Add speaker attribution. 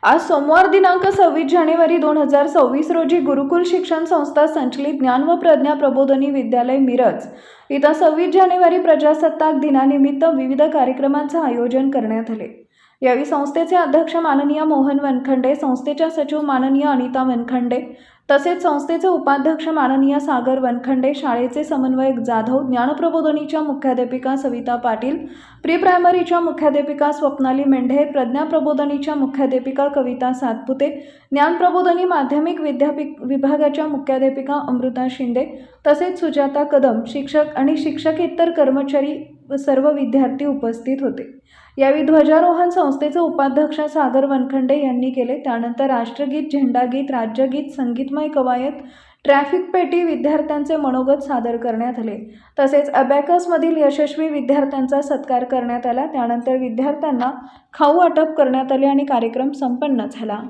Speaker 1: आज सोमवार दिनांक 26 जानेवारी 2026 रोजी गुरुकुल शिक्षण संस्था संचलित ज्ञान व प्रज्ञा प्रबोधिनी विद्यालय मिरज इथं 26 जानेवारी प्रजासत्ताक दिनानिमित्त विविध कार्यक्रमांचे आयोजन करण्यात आले। यावेळी संस्थेचे अध्यक्ष माननीय मोहन वनखंडे, संस्थेच्या सचिव माननीय अनिता वनखंडे, तसेच संस्थेचे उपाध्यक्ष माननीय सागर वनखंडे, शाळेचे समन्वयक जाधव, ज्ञानप्रबोधिनीच्या मुख्याध्यापिका सविता पाटील, प्री प्रायमरीच्या मुख्याध्यापिका स्वप्नाली मेंढे, प्रज्ञा प्रबोधिनीच्या मुख्याध्यापिका कविता सातपुते, ज्ञानप्रबोधिनी माध्यमिक विभागाच्या मुख्याध्यापिका अमृता शिंदे, तसेच सुजाता कदम, शिक्षक आणि शिक्षकेतर कर्मचारी व सर्व विद्यार्थी उपस्थित होते। यावेळी ध्वजारोहण संस्थेचे उपाध्यक्ष सागर वनखंडे यांनी केले। त्यानंतर राष्ट्रगीत, झेंडागीत, राज्यगीत, संगीतमय कवायत, ट्रॅफिक पेटी, विद्यार्थ्यांचे मनोगत सादर करण्यात आले। तसेच अबॅकस मधील यशस्वी विद्यार्थ्यांचा सत्कार करण्यात आला। त्यानंतर विद्यार्थ्यांना खाऊ वाटप करण्यात आले आणि कार्यक्रम संपन्न झाला।